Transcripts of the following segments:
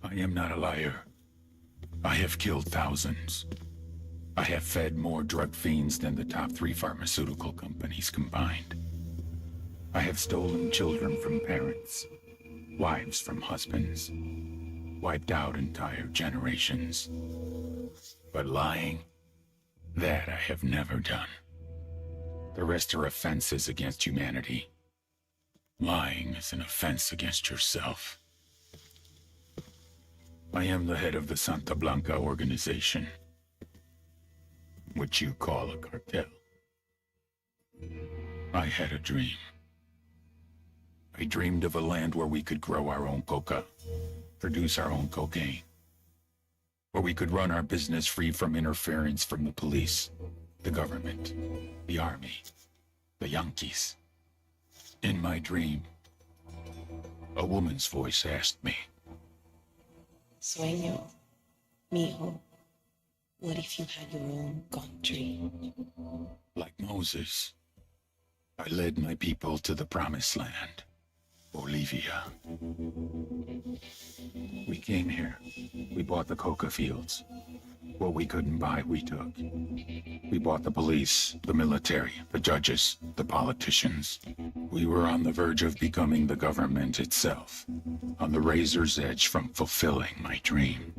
I am not a liar. I have killed thousands. I have fed more drug fiends than the top 3 pharmaceutical companies combined. I have stolen children from parents, wives from husbands, wiped out entire generations. But lying, that I have never done. The rest are offenses against humanity. Lying is an offense against yourself. I am the head of the Santa Blanca organization, which you call a cartel. I had a dream. I dreamed of a land where we could grow our own coca, produce our own cocaine, where we could run our business free from interference from the police, the government, the army, the Yankees. In my dream, a woman's voice asked me, Sueño, mijo, what if you had your own country? like Moses, I led my people to the promised land, Bolivia. We came here. We bought the coca fields. What we couldn't buy, we took. We bought the police, the military, the judges, the politicians. We were on the verge of becoming the government itself, on the razor's edge from fulfilling my dream.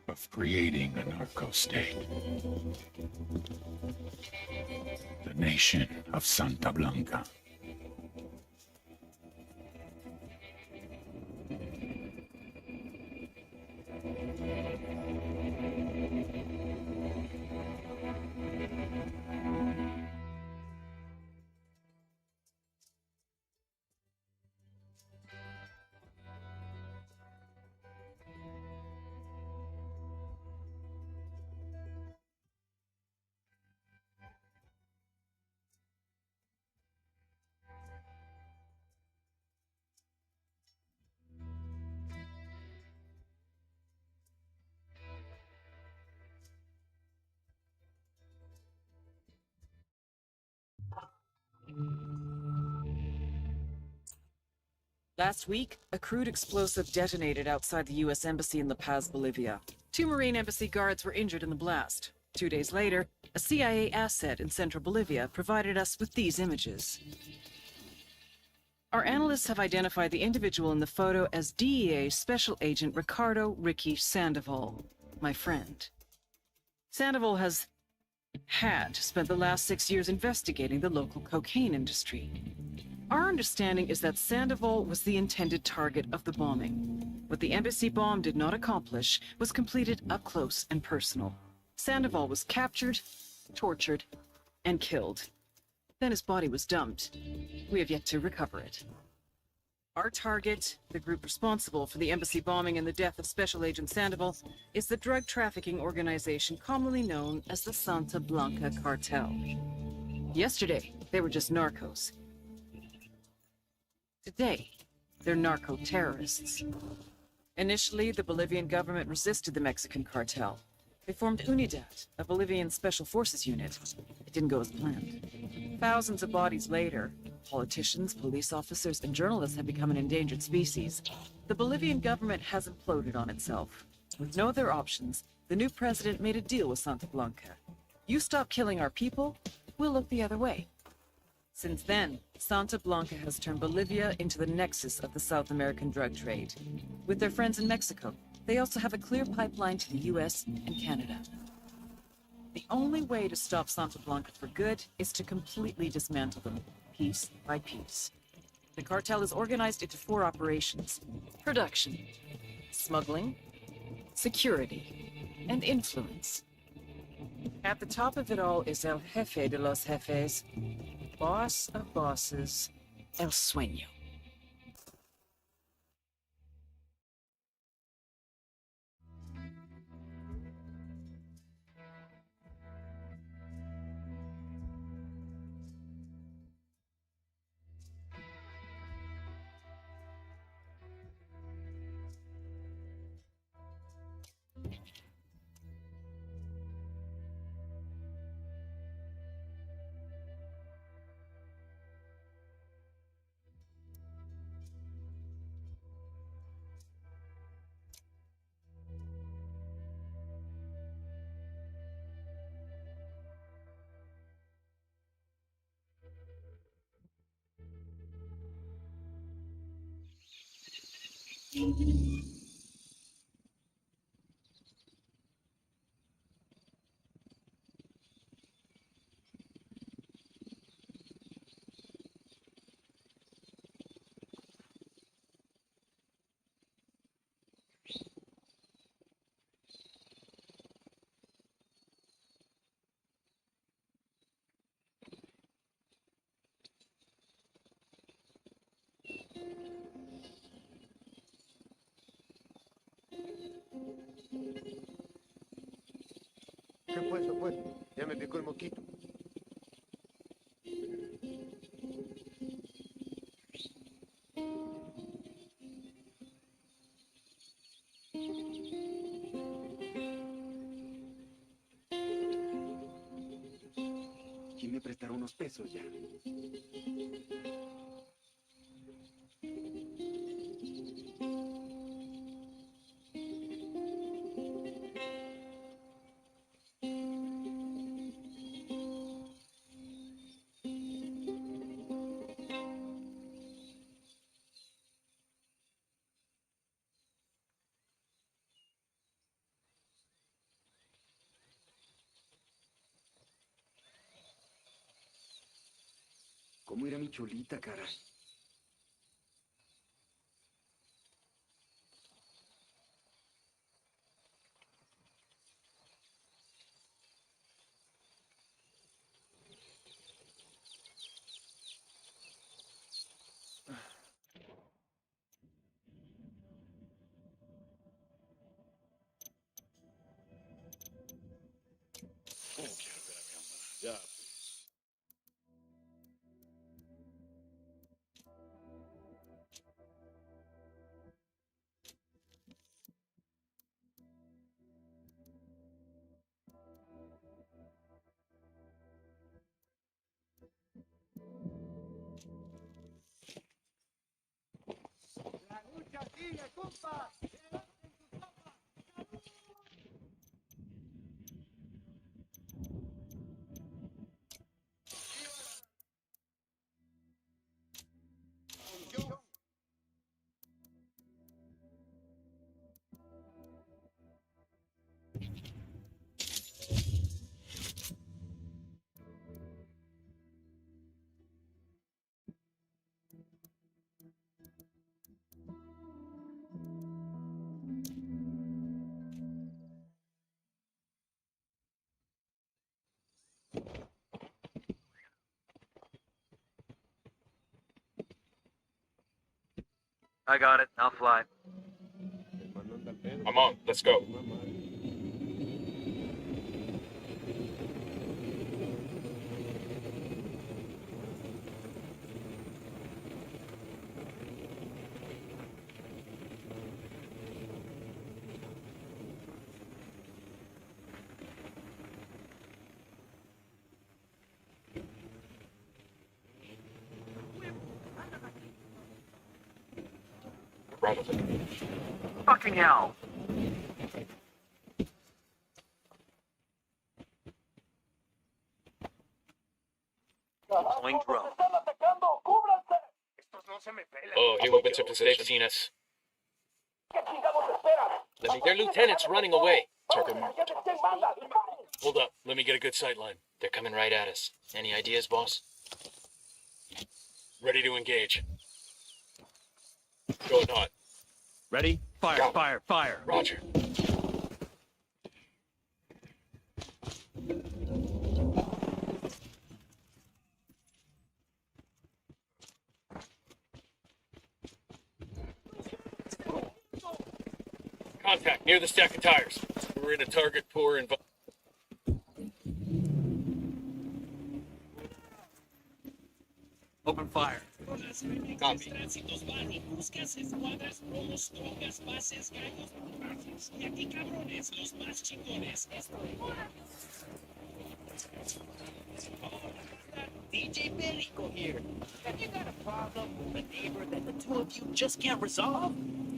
Of creating a narco-state. The nation of Santa Blanca. Last week, a crude explosive detonated outside the U.S. Embassy in La Paz, Bolivia. 2 Marine Embassy guards were injured in the blast. 2 days later, a CIA asset in central Bolivia provided us with these images. Our analysts have identified the individual in the photo as DEA Special Agent Ricardo Ricky Sandoval, my friend. Sandoval had spent the last 6 years investigating the local cocaine industry. Our understanding is that Sandoval was the intended target of the bombing. What the embassy bomb did not accomplish was completed up close and personal. Sandoval was captured, tortured, and killed. Then his body was dumped. We have yet to recover it. Our target, the group responsible for the embassy bombing and the death of Special Agent Sandoval, is the drug trafficking organization commonly known as the Santa Blanca Cartel. Yesterday, they were just narcos. Today, they're narco-terrorists. Initially, the Bolivian government resisted the Mexican cartel. They formed UNIDAD, a Bolivian special forces unit. It didn't go as planned. Thousands of bodies later, politicians, police officers, and journalists have become an endangered species. The Bolivian government has imploded on itself. With no other options, the new president made a deal with Santa Blanca. You stop killing our people, we'll look the other way. Since then, Santa Blanca has turned Bolivia into the nexus of the South American drug trade. With their friends in Mexico, they also have a clear pipeline to the US and Canada. The only way to stop Santa Blanca for good is to completely dismantle them, piece by piece. The cartel is organized into 4 operations: production, smuggling, security, and influence. At the top of it all is El Jefe de los Jefes, boss of bosses, El Sueño. ¿Qué fue eso, pues? Ya me picó el mosquito. ¿Quién me prestará unos pesos ya? ¿Cómo era mi cholita, caray? ¡La lucha sigue, compa! I got it. I'll fly. I'm on. Let's go. Right of it. Fucking hell! Deploying drone. Oh, he opens up position. They've seen us. Their lieutenant's running away. Target marked. Hold up. Let me get a good sight line. They're coming right at us. Any ideas, boss? Ready to engage. Going hot. Ready? Fire, Go. fire, fire. Roger. Contact near the stack of tires. We're in a target poor environment. Open fire. Copy. DJ Perico here. Have you got a problem with a neighbor that the two of you just can't resolve?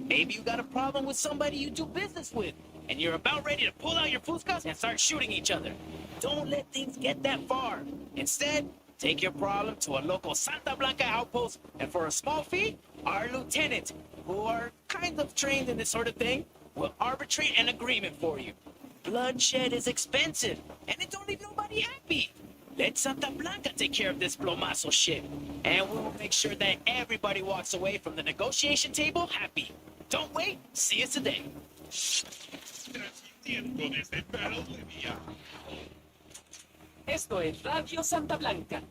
Maybe you got a problem with somebody you do business with, and you're about ready to pull out your fuscas and start shooting each other. Don't let things get that far. Instead, take your problem to a local Santa Blanca outpost, and for a small fee, our lieutenant, who are kind of trained in this sort of thing, will arbitrate an agreement for you. Bloodshed is expensive, and it don't leave nobody happy. Let Santa Blanca take care of this plomazo shit, and we'll make sure that everybody walks away from the negotiation table happy. Don't wait, see us today. Esto es Radio Santa Blanca.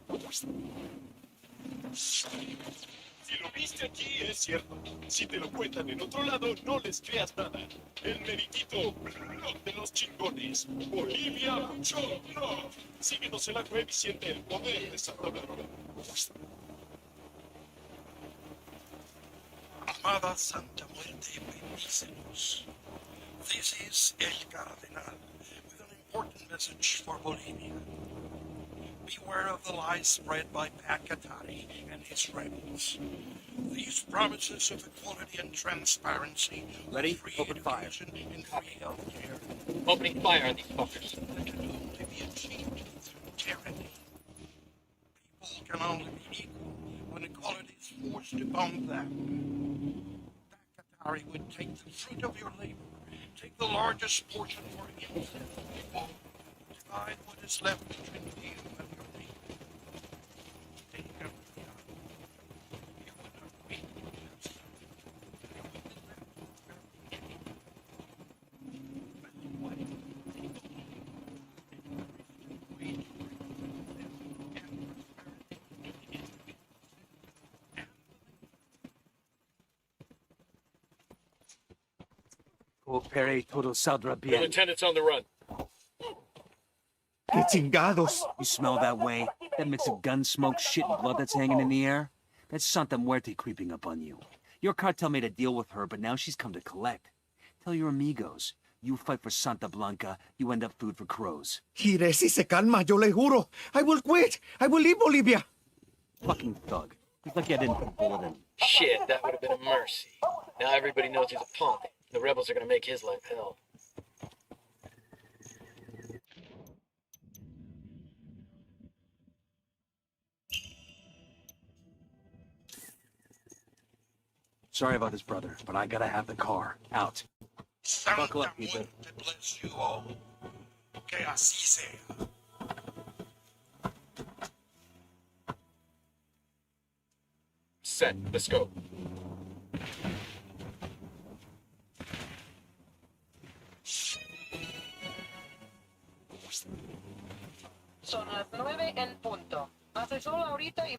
Si lo viste aquí, es cierto. Si te lo cuentan en otro lado, no les creas nada. El meritito blog de los chingones. Bolivia, mucho blog. Síguenos en la web y siente el poder de Santa Blanca. Amada Santa Muerte, bendícenos. This is El Cardenal with an important message for Bolivia. Beware of the lies spread by Pat Katari and his rebels. These promises of equality and transparency, Ready? free Open fire. education and free healthcare, Opening fire on these fuckers. that can only be achieved through tyranny. People can only be equal when equality is forced upon them. Pat Katari would take the fruit of your labor, take the largest portion for himself, divide what is left between you and your neighbor. Take everything out. You would not wait for this. You would be left with what Coopere todo saldrá The bien. lieutenant's on the run. Que chingados! You smell that way? That mix of gun smoke, shit, and blood that's hanging in the air? That's Santa Muerte creeping up on you. Your cartel made a deal with her, but now she's come to collect. Tell your amigos. You fight for Santa Blanca, you end up food for crows. Gire, si se calma, yo le juro. I will quit. I will leave Bolivia. Fucking thug. He's like I didn't put a bullet in. Shit, that would have been a mercy. Now everybody knows he's a punk. The rebels are gonna make his life hell. Sorry about this, brother, but I gotta have the car. Out. Santa Buckle up, people. Muerte bless you all. Que así sea. Set. Let's go. Son las 9 en punto. Hace sol ahorita y...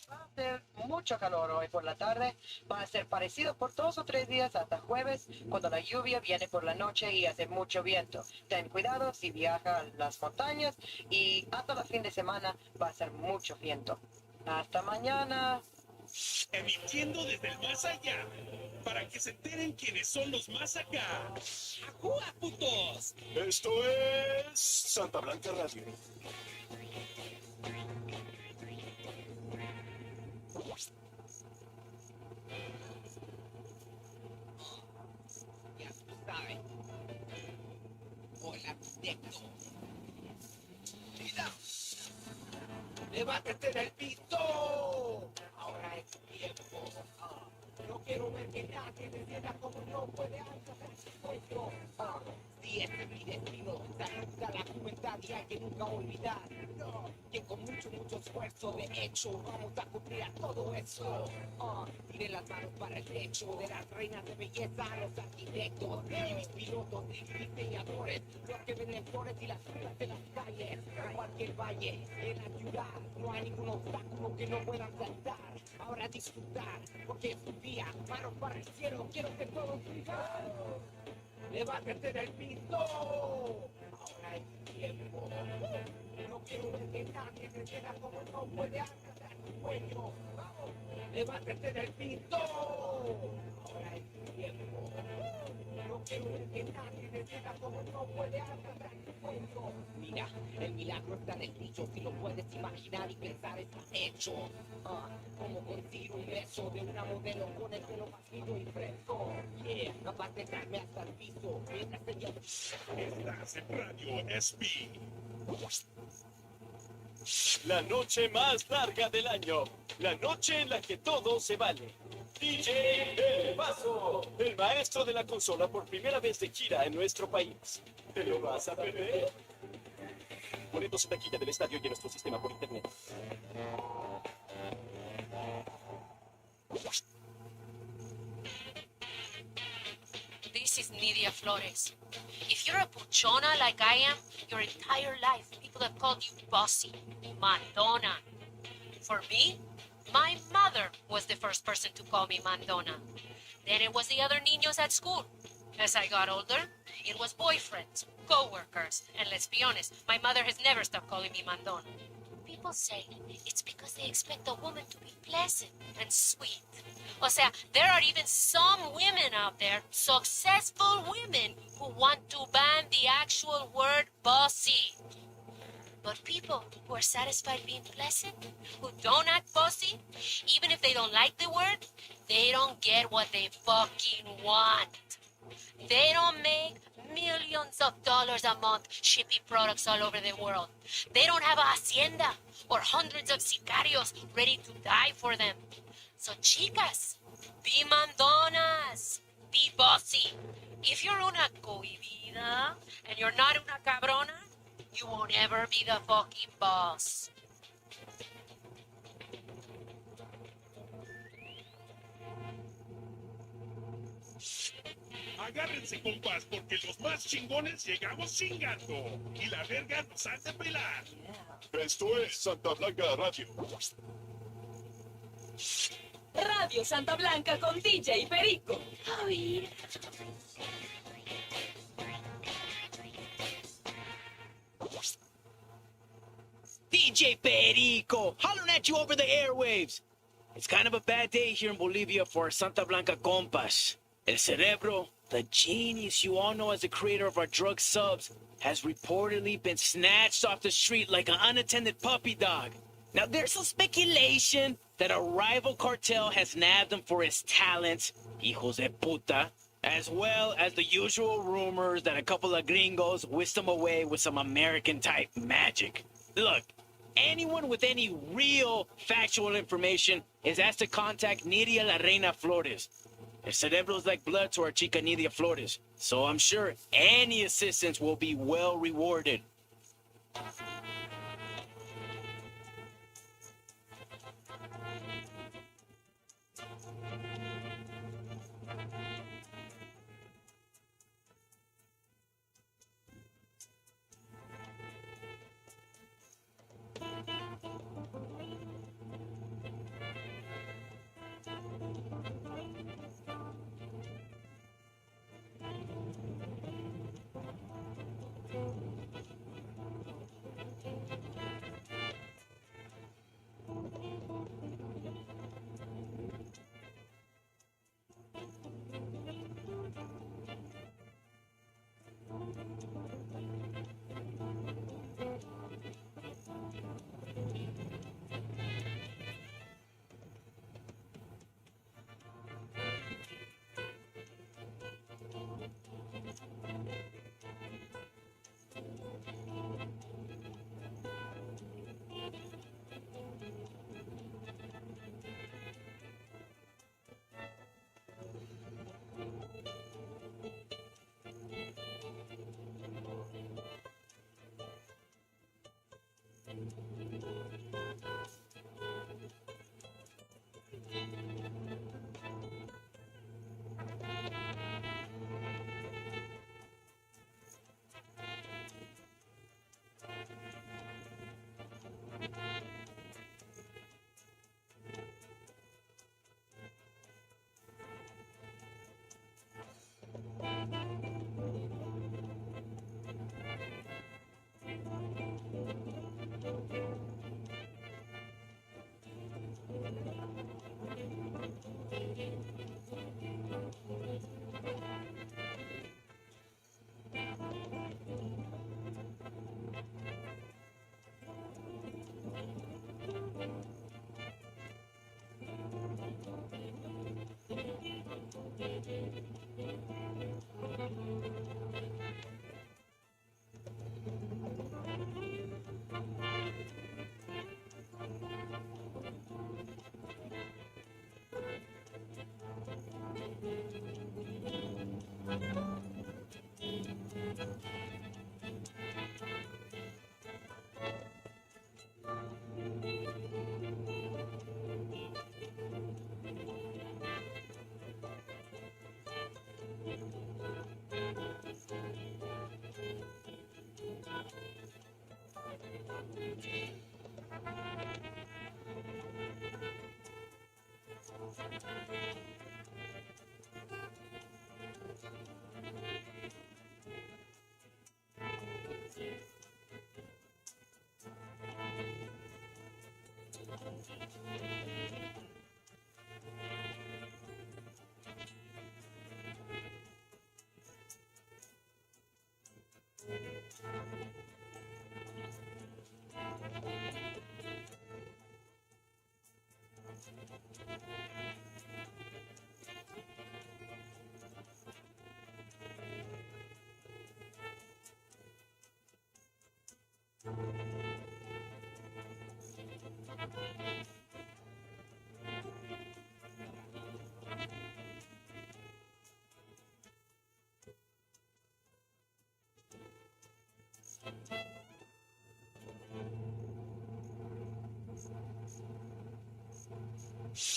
Va a hacer mucho calor hoy por la tarde. Va a ser parecido por 2 o 3 días hasta jueves, cuando la lluvia viene por la noche y hace mucho viento. Ten cuidado si viaja a las montañas y hasta el fin de semana va a ser mucho viento. Hasta mañana. Emitiendo desde el más allá, para que se enteren quiénes son los más acá. ¡Ajúa, putos! Esto es Santa Blanca Radio. Ya tú sabes. Hola, arquitecto. Mira. ¡Levántate del piso! Ahora es tiempo. No quiero ver que nadie me entienda como no puede alcanzar su sueño. Si este es mi destino, saluda la juventud y hay que nunca olvidar. No, que con mucho, mucho esfuerzo, de hecho, vamos a cumplir a todo eso. Tiré las manos para el techo de las reinas de belleza, los arquitectos y mis pilotos y mis diseñadores, los que venden flores y las frutas de las calles. En cualquier valle, en la ciudad, no hay ningún obstáculo que no puedan saltar. Ahora disfrutar, porque es un día, manos para el cielo, quiero que todos digan. ¡Levántate del piso! Ahora es tiempo. No quiero ver que nadie me entienda como no puede alcanzar su sueño. ¡Vamos! ¡Levántate del piso! Ahora es tiempo. No Mira, el milagro está en el piso, si lo puedes imaginar y pensar está hecho. Como conseguir un beso de una modelo con el pelo más fino y fresco. Yeah, capaz de darme hasta el piso, mientras ella... Estás en Radio SP. La noche más larga del año. La noche en la que todo se vale. DJ El Paso, el maestro de la consola por primera vez de gira en nuestro país. ¿Te lo vas a perder? Boletos en taquilla del estadio y en nuestro sistema por internet. This is Nidia Flores. If you're a puchona like I am, your entire life people have called you bossy, Mandona. For me, my mother was the first person to call me Mandona. Then it was the other niños at school. As I got older, it was boyfriends, co-workers, and let's be honest, my mother has never stopped calling me Mandona. People say it's because they expect a woman to be pleasant and sweet. O sea, there are even some women out there, successful women, who want to ban the actual word bossy. But people who are satisfied being pleasant, who don't act bossy, even if they don't like the word, they don't get what they fucking want. They don't make millions of dollars a month shipping products all over the world. They don't have a hacienda or hundreds of sicarios ready to die for them. So chicas, be mandonas, be bossy. If you're una cohibida and you're not una cabrona, you won't ever be the fucking boss. Agárrense, compas, porque los más chingones llegamos chingando. Y la verga nos han de pelar. Esto es Santa Blanca Radio. Radio Santa Blanca con DJ Perico. Ay. DJ Perico, hollering at you over the airwaves. It's kind of a bad day here in Bolivia for our Santa Blanca compas. El Cerebro, the genius you all know as the creator of our drug subs, has reportedly been snatched off the street like an unattended puppy dog. Now, there's some speculation that a rival cartel has nabbed him for his talents, hijos de puta, as well as the usual rumors that a couple of gringos whisked him away with some American-type magic. Look, anyone with any real factual information is asked to contact Nidia La Reina Flores. El Cerebro's like blood to our chica Nidia Flores, so I'm sure any assistance will be well rewarded.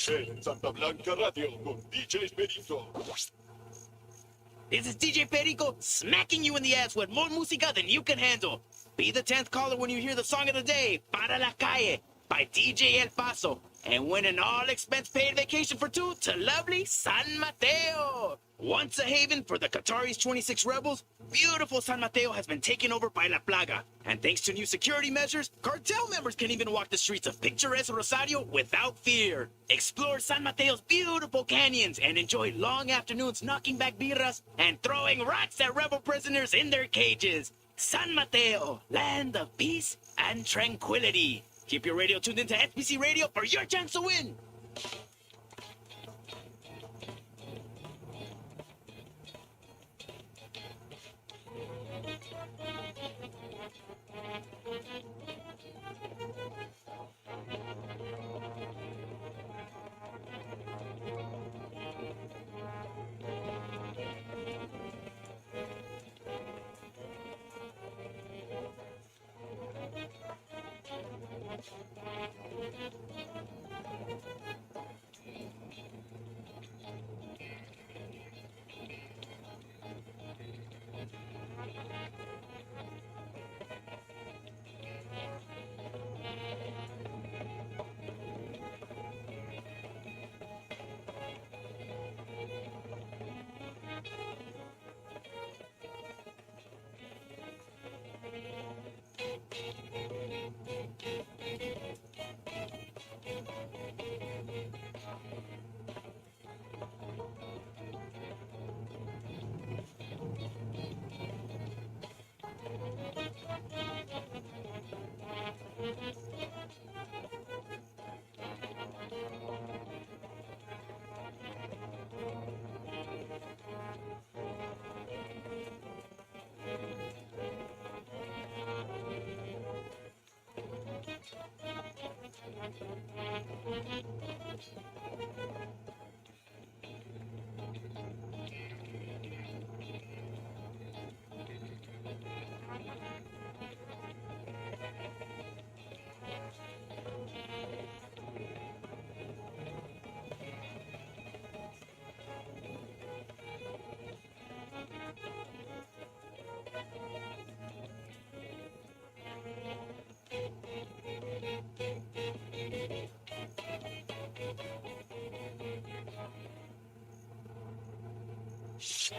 En Santa Blanca Radio con DJ Perico. This is DJ Perico smacking you in the ass with more música than you can handle. Be the 10th caller when you hear the song of the day, Para la Calle, by DJ El Paso, and win an all-expense-paid vacation for two to lovely San Mateo. Once a haven for the Qataris' 26 rebels, beautiful San Mateo has been taken over by La Plaga. And thanks to new security measures, cartel members can even walk the streets of picturesque Rosario without fear. Explore San Mateo's beautiful canyons and enjoy long afternoons knocking back birras and throwing rocks at rebel prisoners in their cages. San Mateo, land of peace and tranquility. Keep your radio tuned into SBC Radio for your chance to win.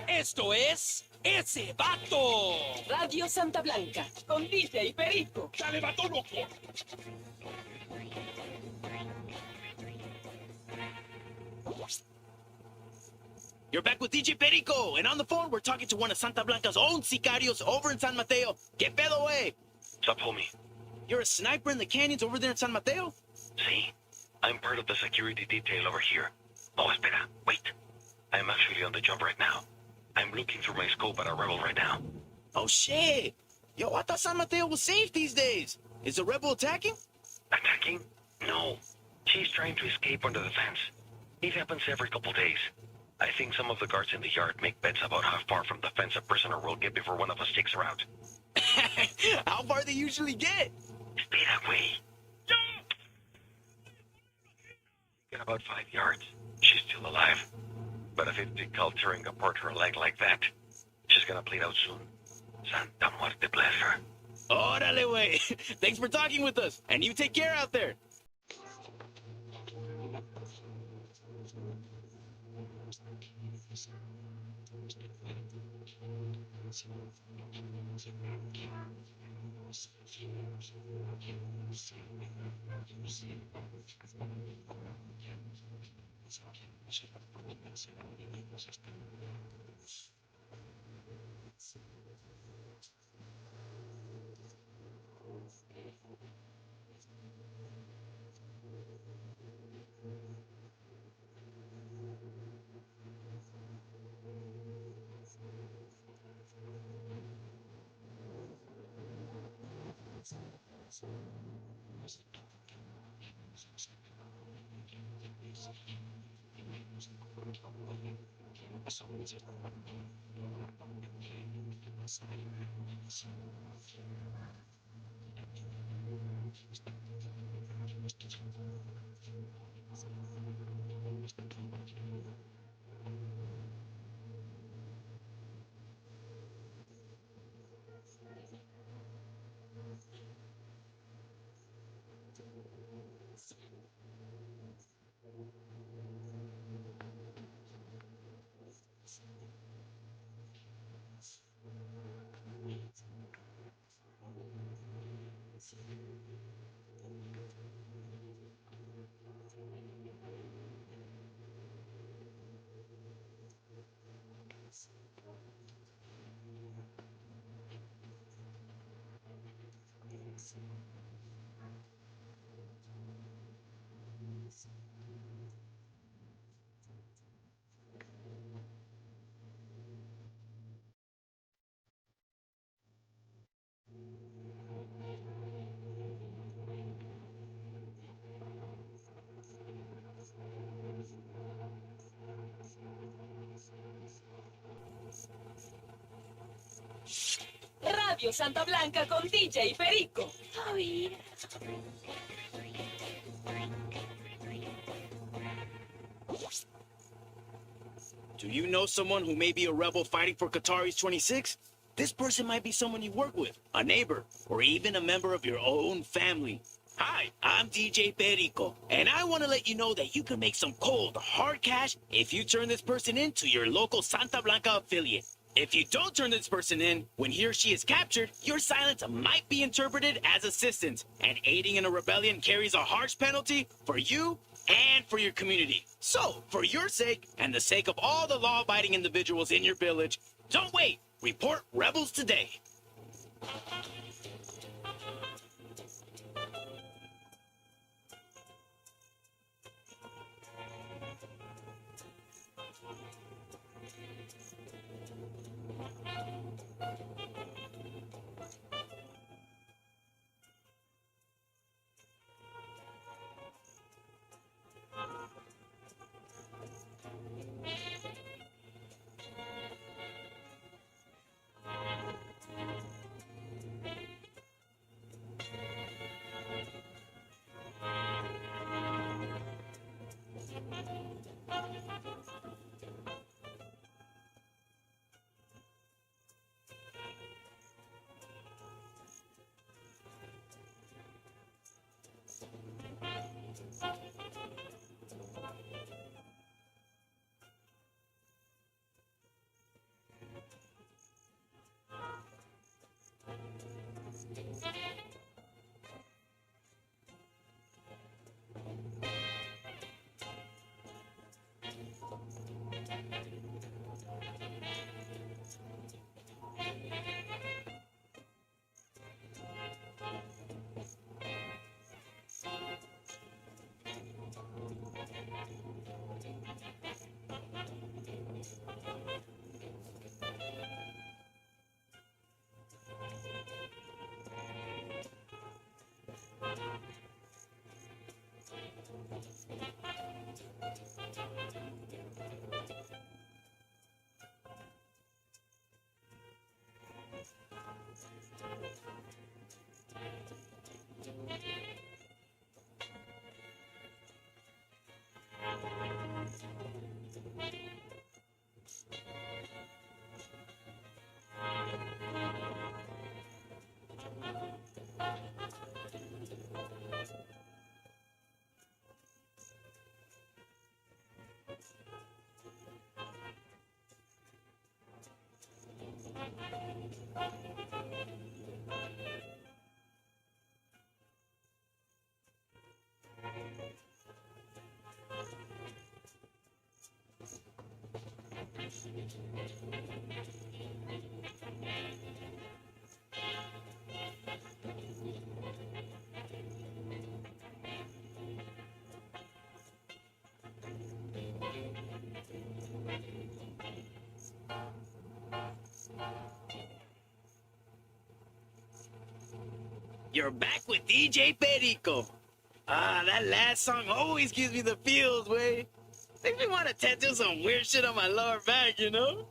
Esto es Ese Vato. Radio Santa Blanca, con DJ Perico. ¡Dale, vato loco! You're back with DJ Perico, and on the phone, we're talking to one of Santa Blanca's own sicarios over in San Mateo. Que pedo, way? What's up, homie? You're a sniper in the canyons over there in San Mateo? See? I'm part of the security detail over here. Oh, espera, wait. I'm actually on the job right now. I'm looking through my scope at a rebel right now. Oh, shit. Yo, I thought San Mateo was safe these days. Is the rebel attacking? Attacking? No. She's trying to escape under the fence. It happens every couple days. I think some of the guards in the yard make bets about how far from the fence a prisoner will get before one of us takes her out. How far they usually get? Stay that way. Get about 5 yards. She's still alive. But if it take called tearing apart her leg like that, she's gonna bleed out soon. Santa muerte bless her. Órale, way. Thanks for talking with us, and you take care out there. Radio Santa Blanca con DJ Perico. Oh, yeah. Do you know someone who may be a rebel fighting for Qatari's 26? This person might be someone you work with, a neighbor, or even a member of your own family. Hi, I'm DJ Perico, and I want to let you know that you can make some cold, hard cash if you turn this person into your local Santa Blanca affiliate. If you don't turn this person in, when he or she is captured, your silence might be interpreted as assistance, and aiding in a rebellion carries a harsh penalty for you and for your community. So, for your sake, and the sake of all the law-abiding individuals in your village, don't wait. Report rebels today. You're back with DJ Perico. Ah, that last song always gives me the feels, way. Makes me want to tattoo some weird shit on my lower back, you know?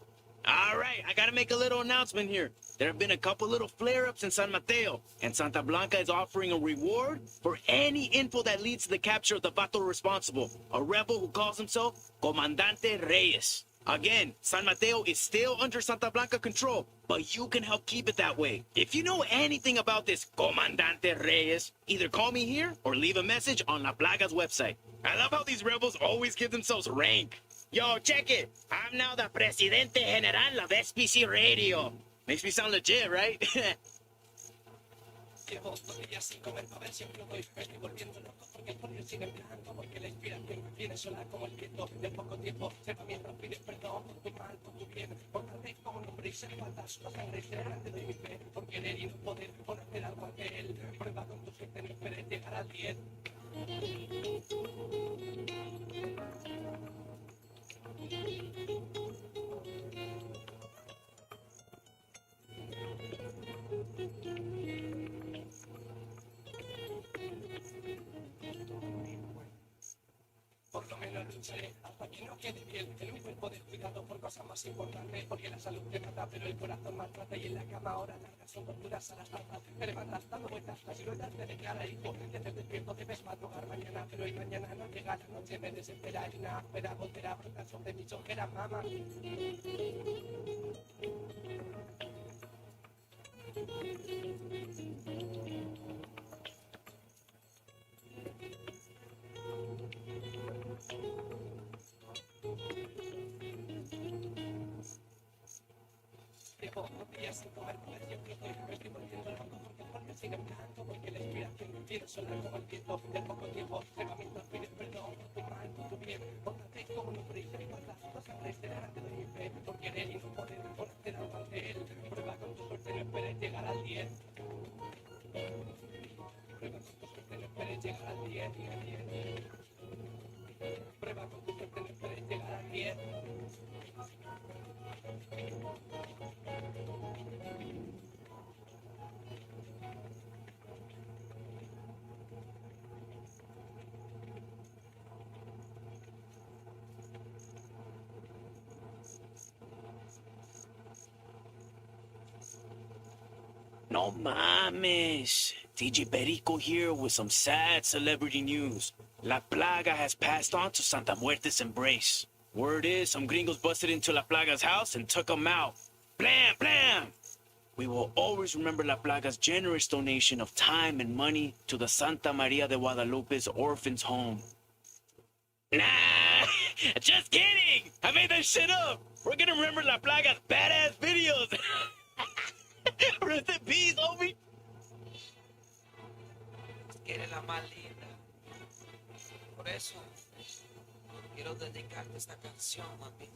All right, I gotta make a little announcement here. there have been a couple little flare-ups in San Mateo, and Santa Blanca is offering a reward for any info that leads to the capture of the vato responsible, a rebel who calls himself Comandante Reyes. Again, San Mateo is still under Santa Blanca control, but you can help keep it that way. If you know anything about this Comandante Reyes, either call me here or leave a message on La Plaga's website. I love how these rebels always give themselves rank. Yo, check it. I'm now the Presidente General of SPC Radio. Makes me sound legit, right? Llevo días sin comer para ver siempre doy, me estoy volviendo loco porque el pollo sigue viajando, porque la inspiración viene sola como el viento, de poco tiempo se va mientras pides perdón por tu mal, por tu bien, por tal vez como un hombre y ser faltas, la sangre será, te doy mi fe, por querer y no poder, por hacer algo ante él, prueba con tu suerte, no esperes llegar al 10. Por lo menos lucharé hasta que no quede bien. El un cuerpo descuidado por cosas más importantes, porque la salud te mata, pero el corazón maltrata. Y en la cama ahora largas son torturas a las tapas. Te levantas dando vueltas, las siluetas te declara hijo. Que te despierto debes madrugar mañana, pero hoy mañana no llega la noche, me desespera. Y una áspera gotera brota sobre mis ojeras, mamá. Llevo días sin comer, por decir que me estoy volviendo loco porque el pollo sigue viajando, porque la inspiración viene sola como el viento, de poco tiempo se va mientras pides perdón por tu mal, por tu bien, por tal vez como un hombre y ser igualdad, tu sangre será, te doy mi fe, por querer y no poder, por hacer algo ante él, prueba con tu suerte, no esperes llegar al 10. Prueba con tu suerte, no esperes llegar al 10, 10. Prueba con tu suerte, no esperes llegar al 10. No mames. DJ Perico here with some sad celebrity news. La Plaga has passed on to Santa Muerte's embrace. Word is, some gringos busted into La Plaga's house and took him out. Blam, blam! We will always remember La Plaga's generous donation of time and money to the Santa Maria de Guadalupe's orphans' home. Nah, just kidding! I made that shit up! We're gonna remember La Plaga's badass videos! Rest in peace, homie! Que eres la más linda. Por eso quiero dedicarte esta canción, mami.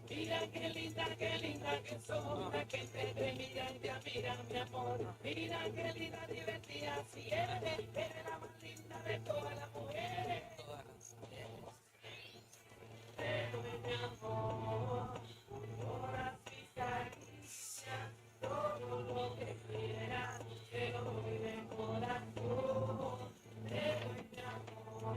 Mira qué linda que sos, la que te mira y te admira, mi amor. Mira qué linda, divertida, si eres la más linda de todas las mujeres. Te doy mi amor, todas mis caricias, todo lo que quieras, te lo doy de corazón. Te doy mi amor,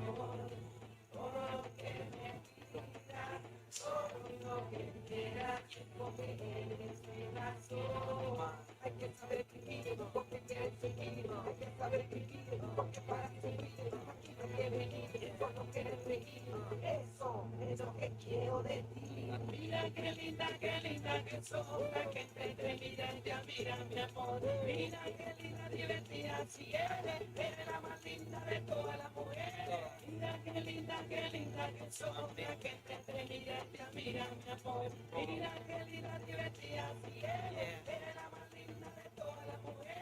todo lo que me pidas, todo lo que quieras, porque eres mi razón. Hay que saber vivir porque quieres seguir, hay que saber vivir porque para vivir aquí no hay que venir, cuando quieres seguir, eso es lo que quiero de ti. Mira qué linda que sos, la que te mira y te admira, mi amor. Mira qué linda, divertida, si eres la más linda de todas las mujeres. Mira qué linda que sos, la que te mira y te admira, mi amor. Mira qué linda, divertida, si eres la más linda de todas las mujeres.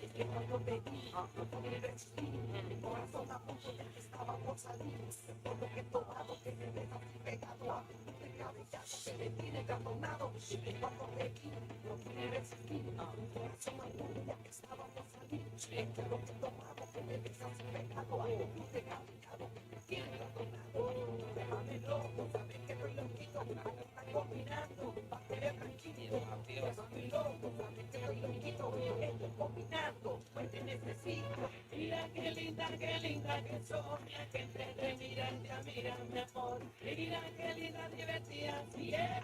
Es que cuando te vi, no podía resistir, mi corazón a punto ya que estaba por salir. Por lo que he tomado, que me deja así pegado a mi cabezazo que me tiene trastornado. Y que cuando te vi, no pude resistir, mi corazón a punto ya que estaba por salir. Es que lo que he tomado, que me deja así pegado a mi cabezazo que me tiene trastornado. Déjame loco, sabes que estoy loquito, la que está combinando, pa' que veas tranquilo. Déjame loco, sabes que estoy loquito, estoy combinando, pues te necesito. Mira qué linda que sos, mira que te mira y te admira, mi amor. Mira qué linda, divertida, si es.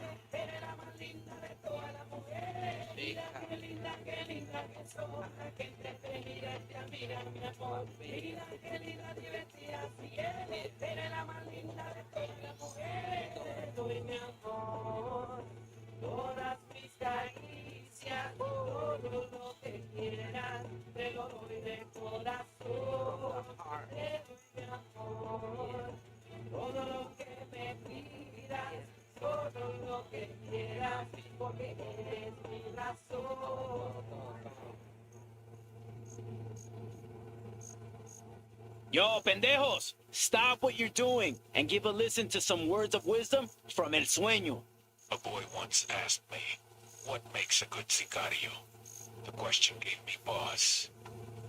que entretenida te admira, mi amor. Mira qué linda, divertida, si eres, eres la más linda de todas las mujeres. Te doy mi amor, todas mis caricias, todo lo que quieras, te lo doy de corazón. Te doy mi amor, todo lo que me pidas, todo lo que quieras, porque eres mi razón. Yo, pendejos, stop what you're doing and give a listen to some words of wisdom from El Sueño. A boy once asked me, what makes a good sicario? The question gave me pause.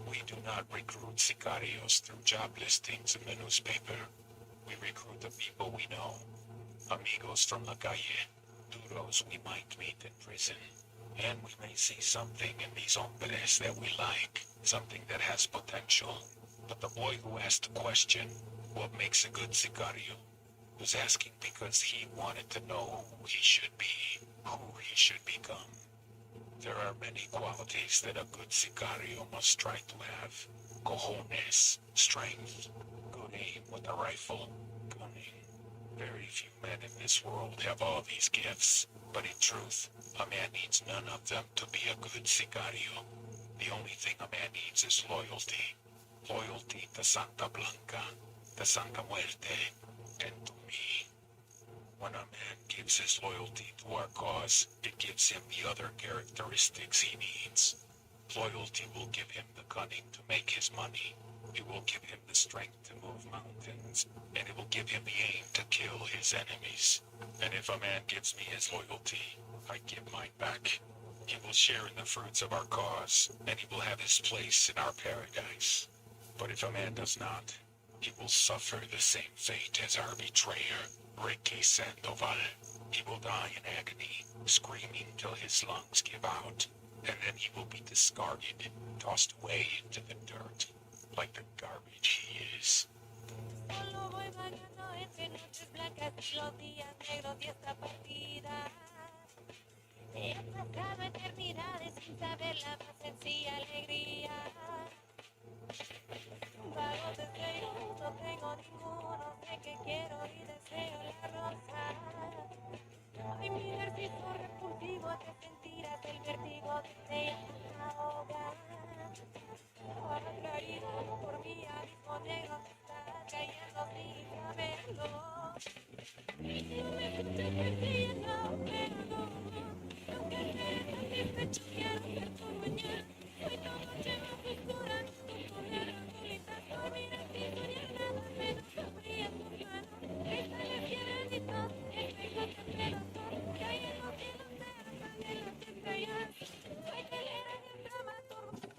We do not recruit sicarios through job listings in the newspaper. We recruit the people we know. Amigos from la calle. Duros we might meet in prison. And we may see something in these hombres that we like. Something that has potential. But the boy who asked the question, what makes a good sicario, was asking because he wanted to know who he should be, who he should become. There are many qualities that a good sicario must try to have. Cojones, strength, good aim with a rifle, cunning. Very few men in this world have all these gifts, but in truth, a man needs none of them to be a good sicario. The only thing a man needs is loyalty. Loyalty to Santa Blanca, to Santa Muerte, and to me. When a man gives his loyalty to our cause, it gives him the other characteristics he needs. Loyalty will give him the cunning to make his money. It will give him the strength to move mountains, and it will give him the aim to kill his enemies. And if a man gives me his loyalty, I give mine back. He will share in the fruits of our cause, and he will have his place in our paradise. But if a man does not, he will suffer the same fate as our betrayer, Ricky Sandoval. He will die in agony, screaming till his lungs give out, and then he will be discarded, tossed away into the dirt, like the garbage he is. Solo voy vagando entre noches blancas y los días negros y esta partida. He pasado eternidades sin saber la más sencilla alegría. Vago desde yo, no tengo ninguno, sé que quiero y deseo la rosa. Ay, mi narciso repulsivo, te sentirás el vértigo que te ahoga. Atraído por mi abismo negro, te está cayendo sin saberlo. Y si me estoy persiguiendo, pero aunque esté satisfecho, quiero ser tu dueña. Soy tu noche más oscura, tu poder azulita, soy mi narciso y el nada menos sufrí en tus manos. Cristales quiebranditos, espejos temblorosos, que hay en los cielos de las anhelos y estrellas. Soy telera y el dramaturgo.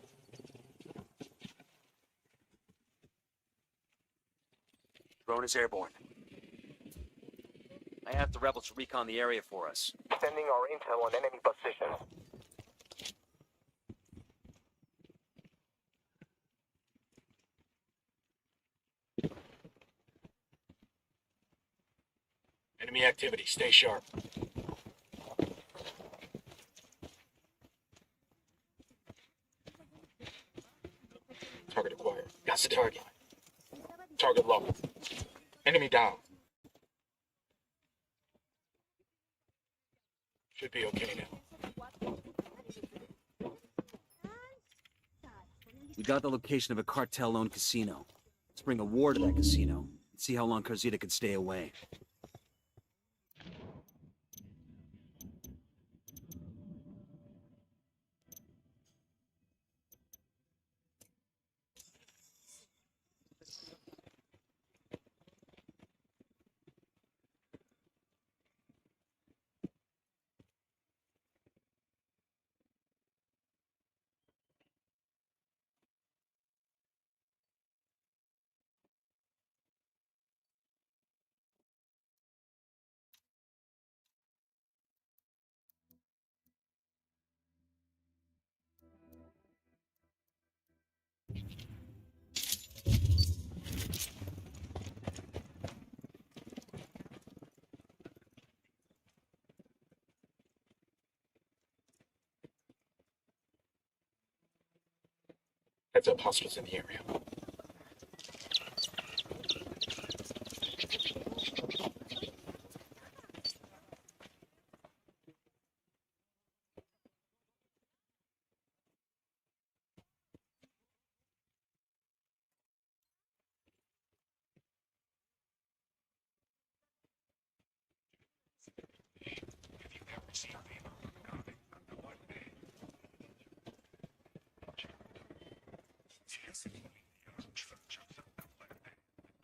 Drone is airborne. I have the rebels to recon the area for us. Sending our intel on enemy positions. Enemy activity. Stay sharp. Target acquired. Got the target. Target low. Enemy down. Should be okay now. We got the location of a cartel-owned casino. Let's bring a war to that casino and see how long Carzita can stay away. Heads up, hostiles in the area.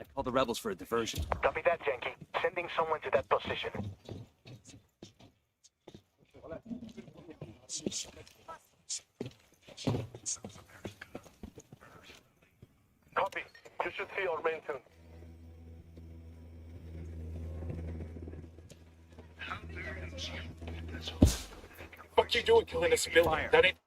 I called the rebels for a diversion. Copy that, Yankee. Sending someone to that position. Copy. You should see our men soon. Fuck you doing killing a civilian? That ain't...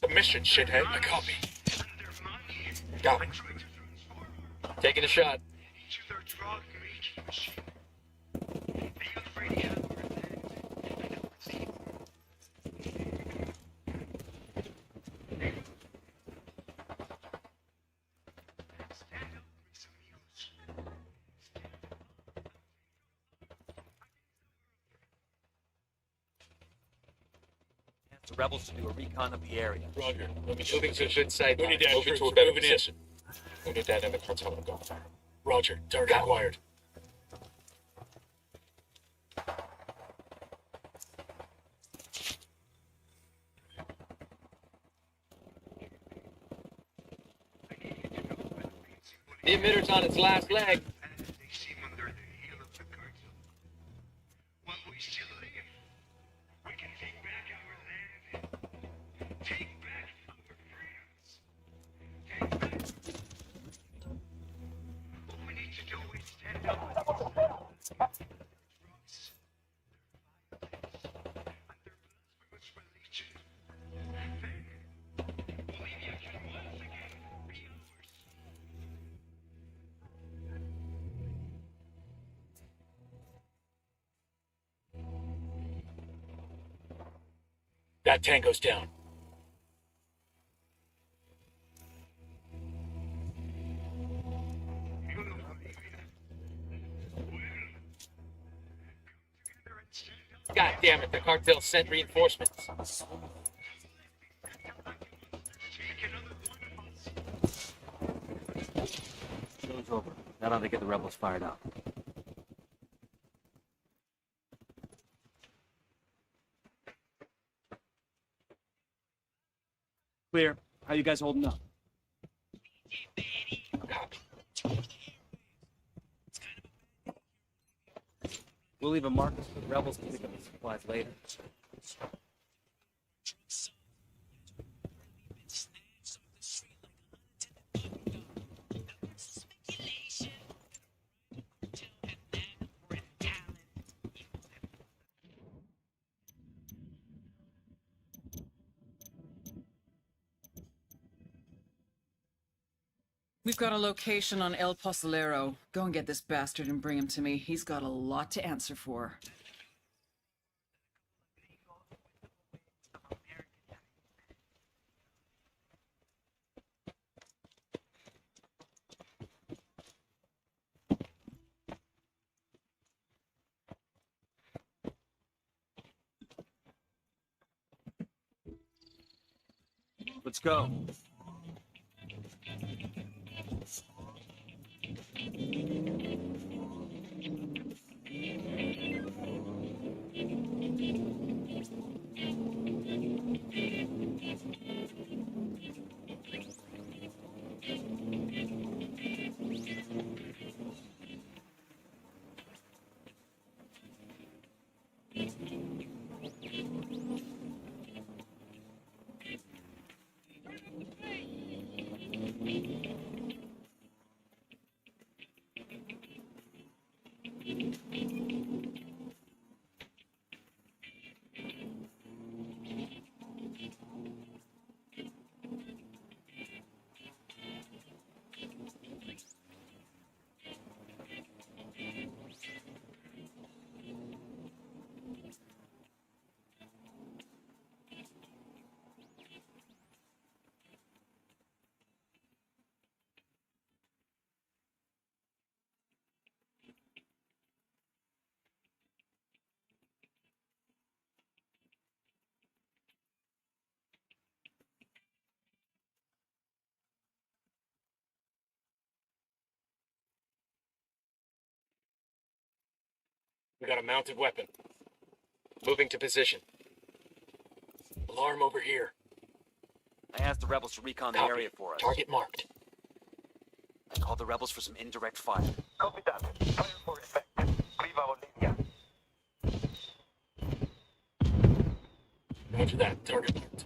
The mission, shithead. I copy. Got it. Taking a shot. The rebels to do a recon of the area. Roger. Moving to a good site. Moving to a better position. Unidad and the cartel will go. Roger. Target acquired. The emitter's on its last leg. They seem under the heel of the cartel. While we still live, we can take back our land. Take back our freedoms. Take back. All we need to do is stand up. Drugs, their violence, and their blasphemous religion. Then, Bolivia can once again be ours. That tango's down. God damn it, the cartel sent reinforcements. Show's over. Now how they get the rebels fired up. Clear. How you guys holding up? We'll leave a marker so the rebels can pick up the supplies later. We've got a location on El Posolero. Go and get this bastard and bring him to me. He's got a lot to answer for. Let's go. We got a mounted weapon. Moving to position. Alarm over here. I asked the rebels to recon the Copy. area for us. Target marked. I called the rebels for some indirect fire. Copy that. Fire for effect. Viva Bolivia. Roger that. Target marked.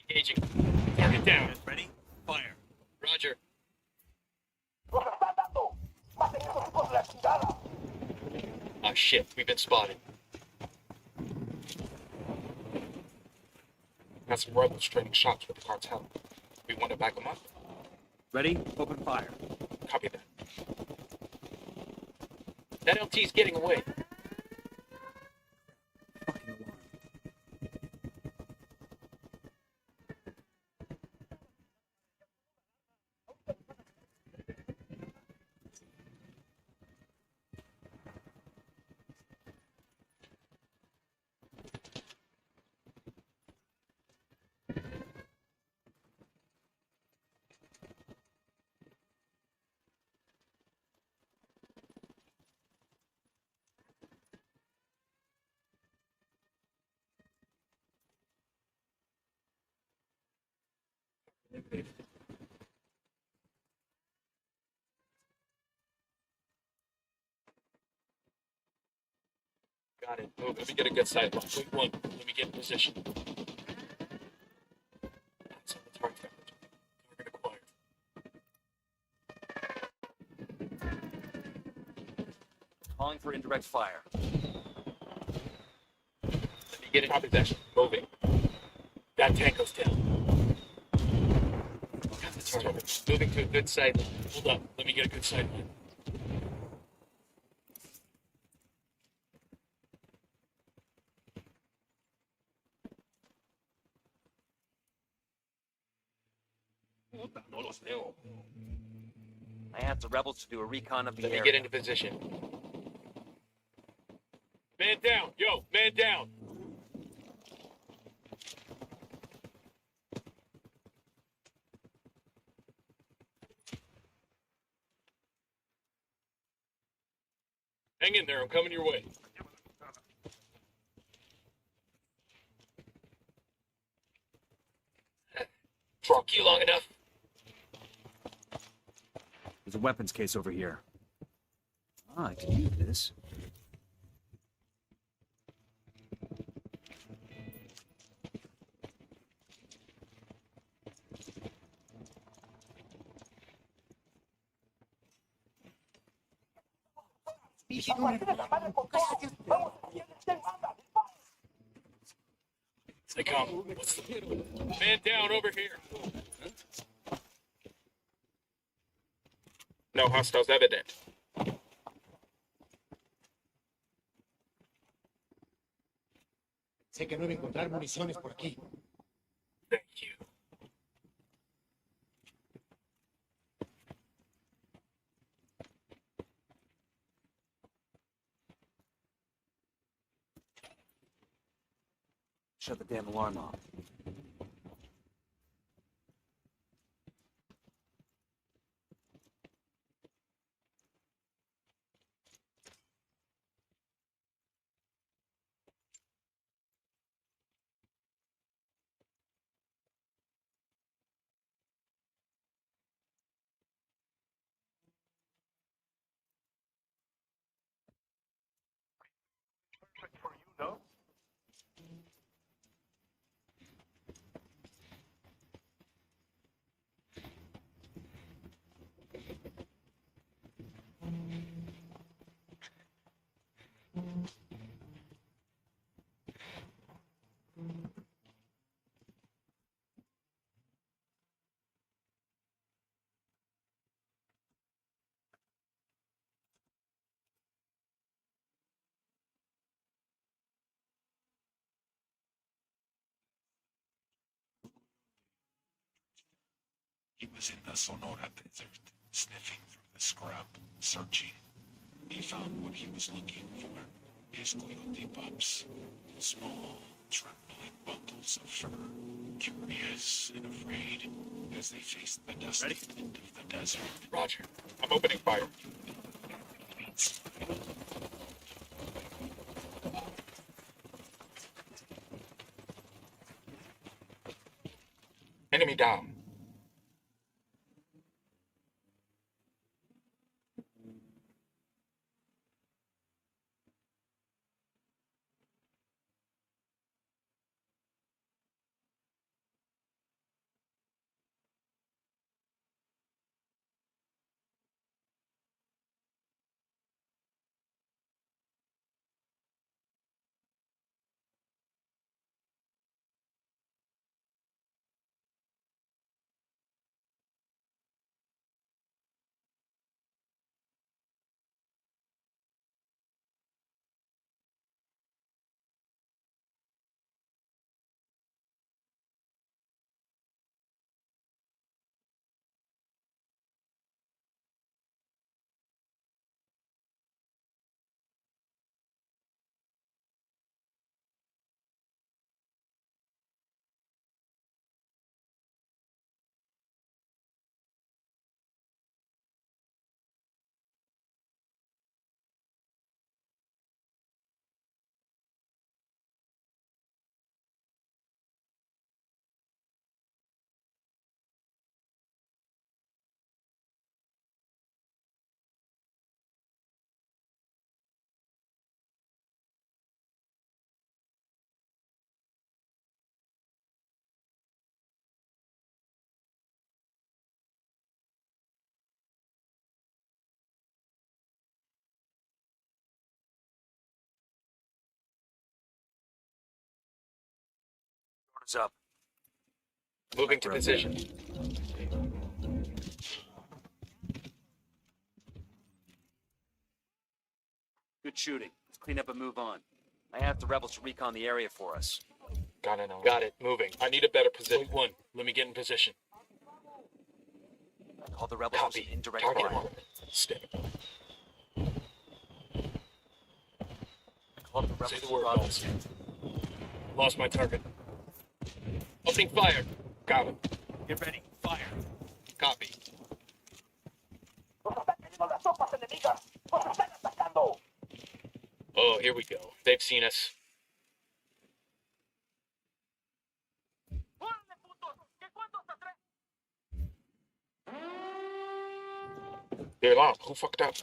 Engaging. Target down. Ready? Fire. Roger. Oh shit, we've been spotted. Got some rebels trading shots with the cartel. We want to back them up? Ready? Open fire. Copy that. That LT's getting away. activated. Got it. Move. Let me get a good sight line. Wait one. Let me get in position. That's on the target. Target acquired. Calling for indirect fire. Let me get in possession. Moving. That tango's down. Got the target. Moving to a good sight line. Hold up. Let me get a good sight line. No los veo. I asked the rebels to do a recon of the Let me area. get into position. Man down. Yo, man down. Hang in there. I'm coming your way. Truck you long enough. There's a weapons case over here. Ah, I can use this. They come. What's the man down over here? No hostiles evident. Sé que no iba a encontrar municiones por aquí. Thank you. Shut the damn alarm off. For you, no? He was in the Sonora Desert, sniffing through the scrub, searching. He found what he was looking for. His coyote pups. Small, trembling bundles of fur. Curious and afraid as they faced the dusty wind of the desert. Roger. I'm opening fire. Enemy down. What's up? Moving to position. Good shooting. Let's clean up and move on. I have the rebels to recon the area for us. Got it. Moving. I need a better position. Point one. Let me get in position. Call the rebels Copy. with some indirect Target fire. marked. Standing by. Call the rebels Say the to word, drop boss. Lost my target. Opening fire. Got it. Get ready. Fire. Copy. Oh, here we go. They've seen us. They're loud. Who fucked up?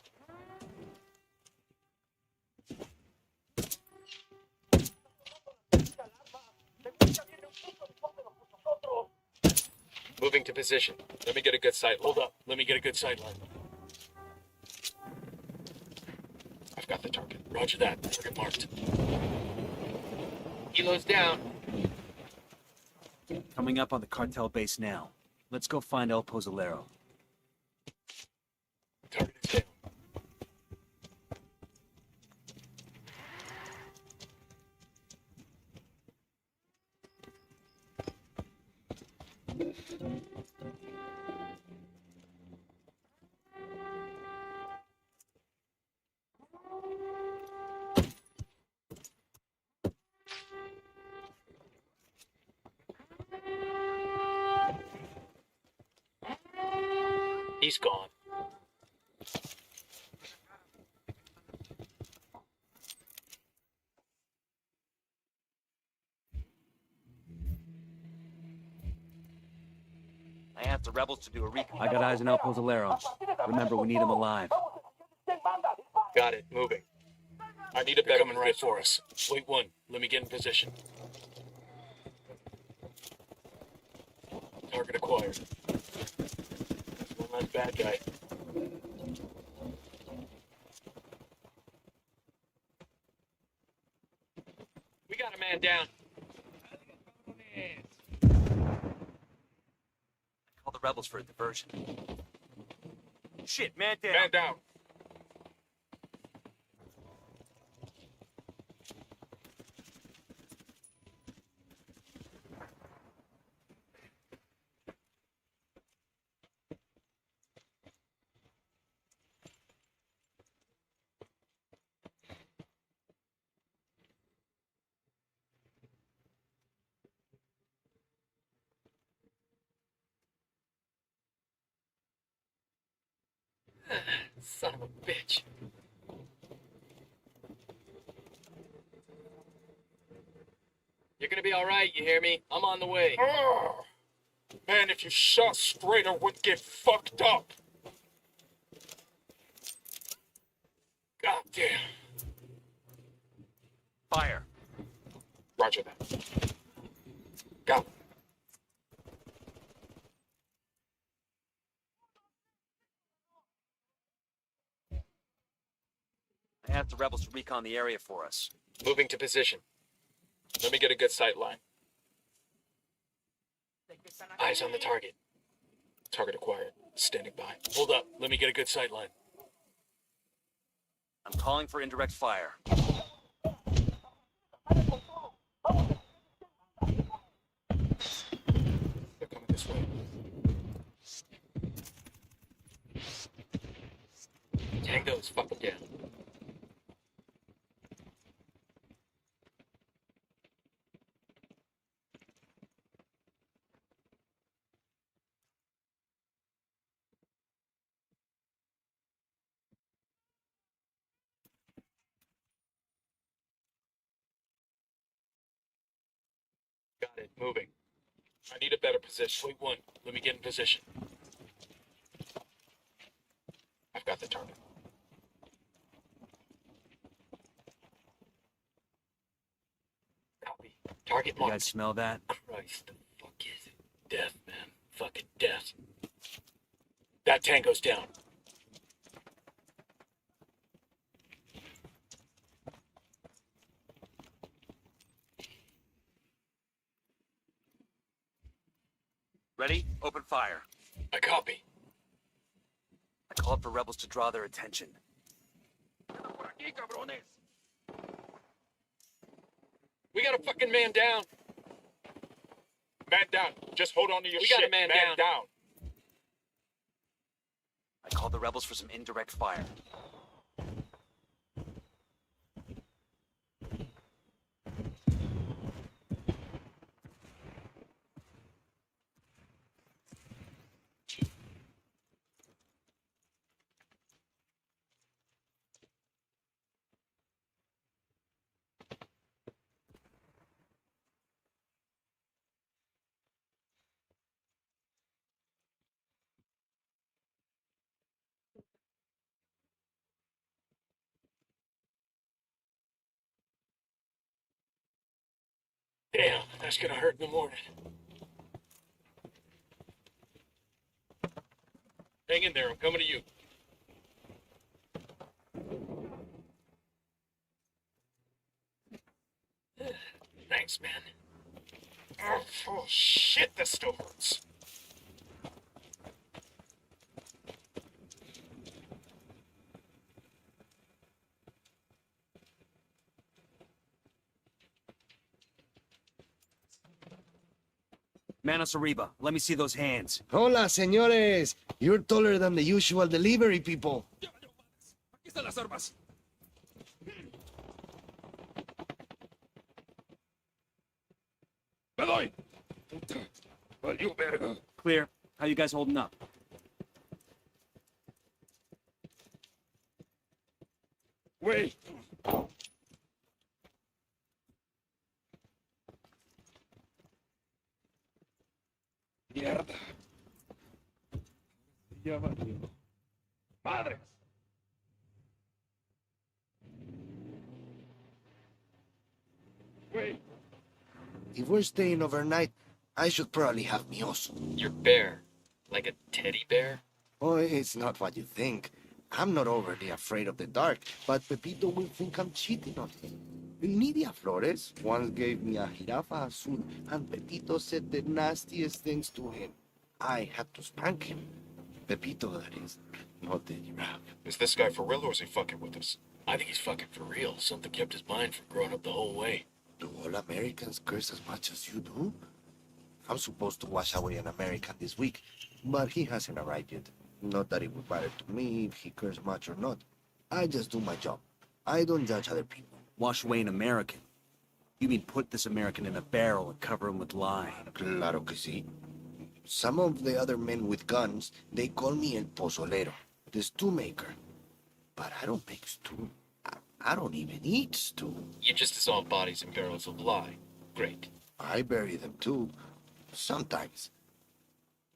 Moving to position. Let me get a good sight line. Hold up. Let me get a good sight line. I've got the target. Roger that. Target marked. Kilo's down. Coming up on the cartel base now. Let's go find El Pozolero. Target is down. He's gone. I have the rebels to do a recon. I got eyes on El Pozolero. Remember, we need him alive. Got it. Moving. I need a better coming right for us. Wait one. Let me get in position. Target acquired. One less bad guy. We got a man down. Call the rebels for a diversion. Shit, man down. Man down. Son of a bitch. You're gonna be alright, you hear me? I'm on the way. Man, if you shot straight, I would get fucked up. God damn. Fire. Roger that. Go. I have the rebels to recon the area for us. Moving to position. Let me get a good sight line. Eyes on the target. Target acquired. Standing by. Hold up. Let me get a good sight line. I'm calling for indirect fire. They're coming this way. Tango's fucking down. Got it. Moving. I need a better position. Wait one. Let me get in position. I've got the target. Copy. Target You marked. guys smell that? Christ, the fuck is it? Death, man. Fucking death. That tango's down. Ready? Open fire. I copy. I call for rebels to draw their attention. We got a fucking man down. Man down. Just hold on to your We shit. got a man down. down. I call the rebels for some indirect fire. Damn, that's gonna hurt in the morning. Hang in there, I'm coming to you. Thanks, man. Oh, shit, this still hurts. Manos arriba. Let me see those hands. Hola, señores. You're taller than the usual delivery people. Aquí están las armas. Me doy. Valió verga. Clear. How you guys holding up? Wait. Mierda. Ya valió. Madres. Wait. If we're staying overnight, I should probably have mi oso. Your bear. Like a teddy bear? Oh, it's not what you think. I'm not overly afraid of the dark, but Pepito will think I'm cheating on him. Nidia Flores once gave me a jirafa azul, and Pepito said the nastiest things to him. I had to spank him. Pepito, that is, not the giraffe. Is this guy for real or is he fucking with us? I think he's fucking for real. Something kept his mind from growing up the whole way. Do all Americans curse as much as you do? I'm supposed to wash away an American this week, but he hasn't arrived yet. Not that it would matter to me if he cursed much or not. I just do my job. I don't judge other people. Wash away an American. You mean put this American in a barrel and cover him with lye? Claro que sí. Some of the other men with guns, they call me el pozolero, the stew maker. But I don't make stew. I don't even eat stew. You just dissolve bodies in barrels of lye. Great. I bury them too. Sometimes.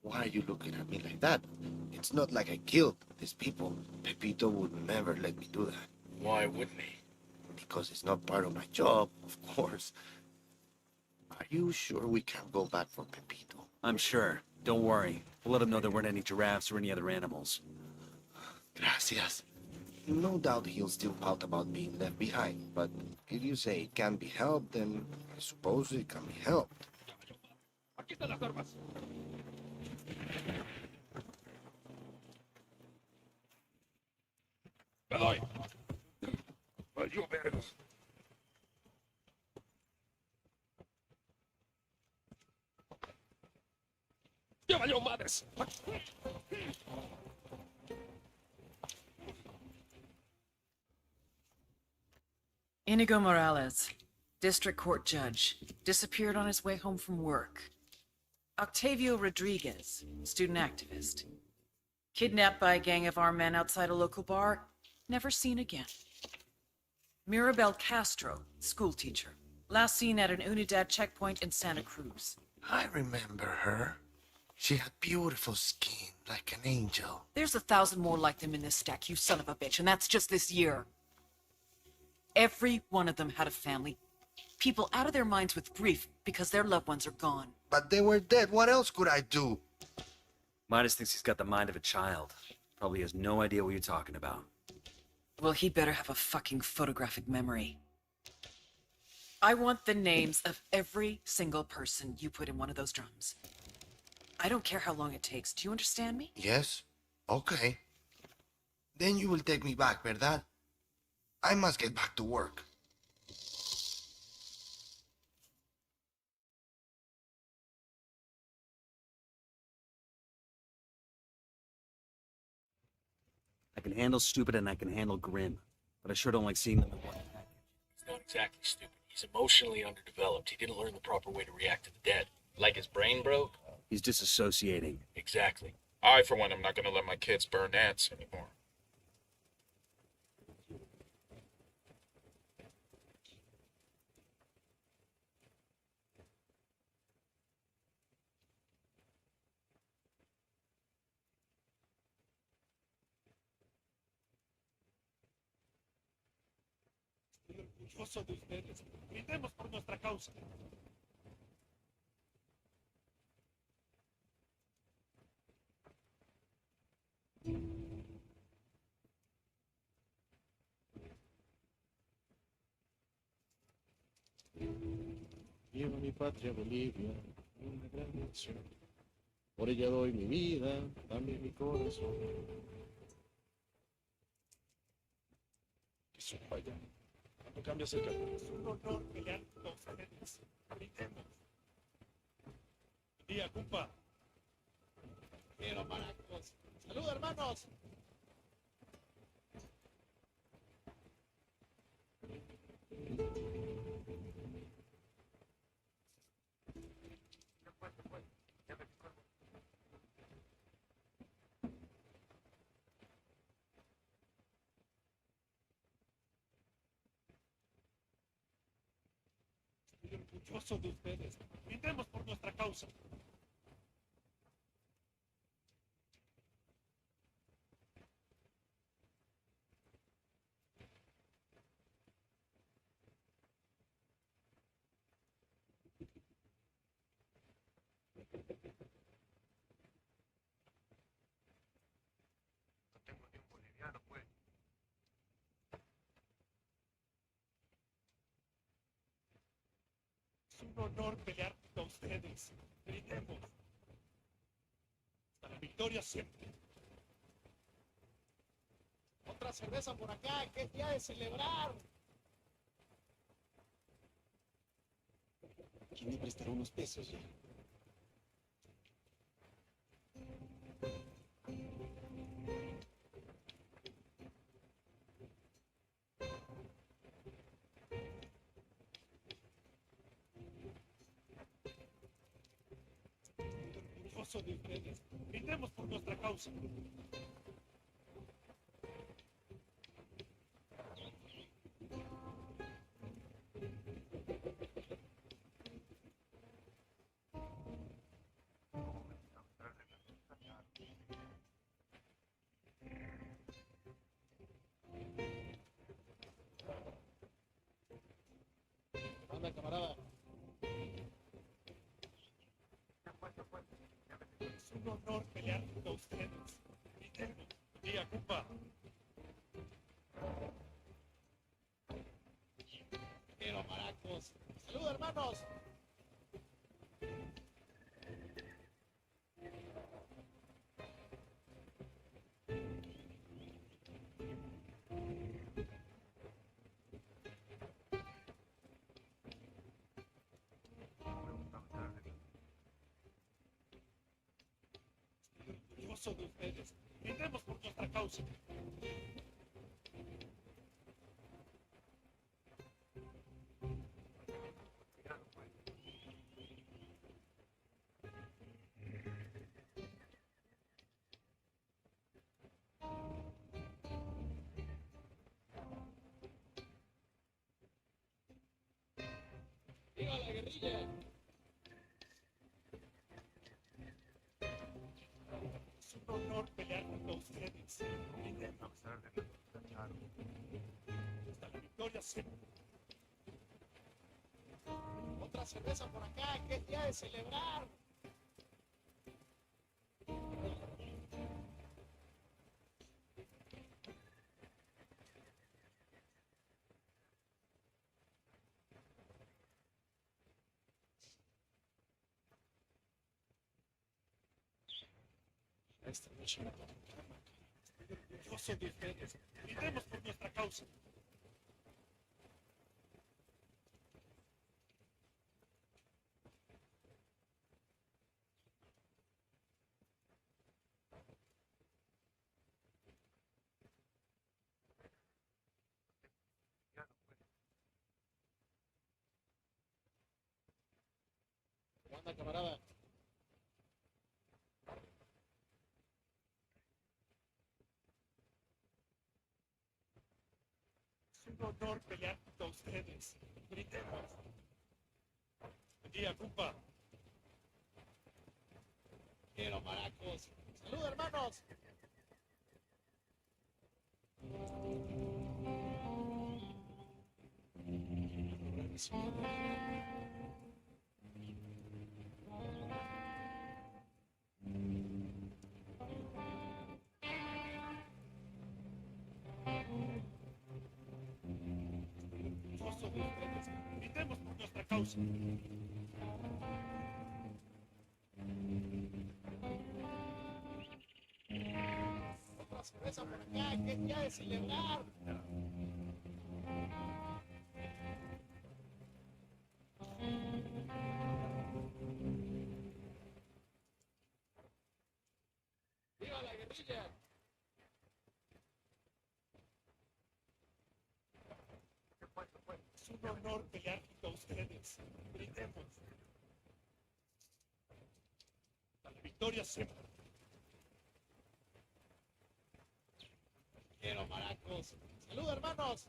Why are you looking at me like that? It's not like I killed these people. Pepito would never let me do that. Why wouldn't he? Because it's not part of my job, of course. Are you sure we can't go back for Pepito? I'm sure. Don't worry. We'll let him know there weren't any giraffes or any other animals. Gracias. No doubt he'll still pout about being left behind, but if you say it can't be helped, then I suppose it can be helped. Aquí están las armas. Me doy. Valió verga. Ya valió madres. Inigo Morales, district court judge, disappeared on his way home from work. Octavio Rodriguez, student activist. Kidnapped by a gang of armed men outside a local bar, never seen again. Mirabel Castro, schoolteacher, last seen at an Unidad checkpoint in Santa Cruz. I remember her. She had beautiful skin, like an angel. There's 1,000 more like them in this stack, you son of a bitch, and that's just this year. Every one of them had a family. People out of their minds with grief because their loved ones are gone. But they were dead. What else could I do? Midas thinks he's got the mind of a child. Probably has no idea what you're talking about. Well, he better have a fucking photographic memory. I want the names of every single person you put in one of those drums. I don't care how long it takes. Do you understand me? Yes? Okay. Then you will take me back, ¿verdad? I must get back to work. I can handle stupid and I can handle grim, but I sure don't like seeing them in one package. He's not exactly stupid. He's emotionally underdeveloped. He didn't learn the proper way to react to the dead. Like his brain broke? He's disassociating. Exactly. I, for one, am not gonna let my kids burn ants anymore. Estoy orgulloso de ustedes. Brindemos por nuestra causa. Viva mi patria Bolivia, una gran nación. Por ella doy mi vida, también mi corazón. Que soy allá. Cuando cambias el camino. Es un honor pelear con ustedes. Brindemos. Buen día, compa. Quiero maracos. ¡Salud, hermanos! Estoy orgulloso de ustedes. Brindemos por nuestra causa. No tengo ni un boliviano, pues. Es un honor pelear con ustedes. Brindemos. Hasta la victoria siempre. Otra cerveza por acá, que es día de celebrar. ¿Quién me prestará unos pesos ya? Orgulloso de ustedes. Brindemos por nuestra causa. Anda, camarada. Es un honor pelear con ustedes. Brindemos. Buen día, compa. Quiero maracos. ¡Salud, hermanos! Estoy orgulloso de ustedes. Brindemos por nuestra causa. ¡Viva la guerrilla! Es un honor pelear contra ustedes. Brindemos. Hasta la victoria siempre. Otra cerveza por acá, que es día de celebrar. Esta noche me toca cama. Trozo de ustedes. Gritemos por nuestra causa. ¿Qué onda, camarada? Es un honor pelear contra ustedes. Gritemos. Buen día, compa. Quiero maracos. ¡Salud, hermanos! Trozo de ustedes. Gritemos por nuestra causa. Otra cerveza por acá, que es día de celebrar. ¡Viva la guerrilla! Es un honor pelear junto a ustedes. Gritemos. A la victoria siempre. Quiero maracos. ¡Salud, hermanos!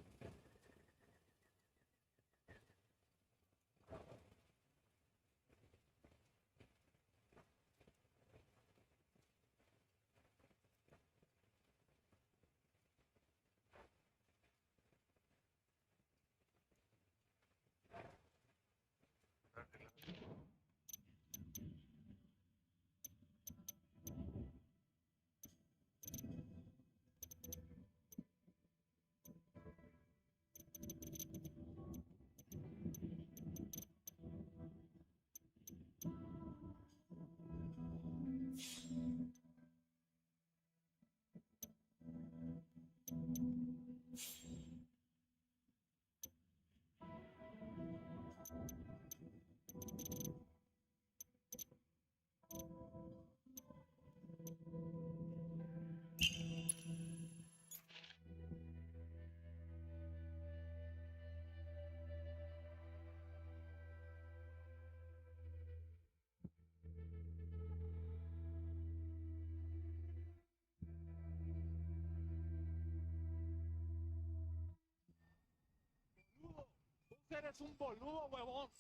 Tú eres un boludo, huevón.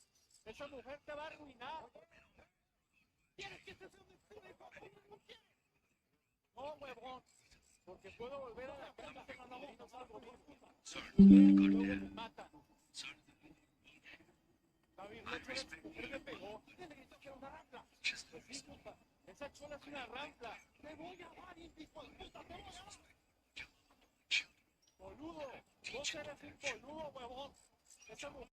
Esa mujer te va a arruinar. ¿Quieres que te sea un estúpido? ¿Por qué? No, huevón. Porque puedo volver a la casa que mandamos nosotros. Luego me matan. David, no crees que mujer me pegó. ¿Quién le gritó que era una rampla? Pues sí, puta. Esa chola es una rampla. Te voy a dar, hijo de puta, te voy a dar. Boludo. Vos eres un boludo, huevón. Esa mujer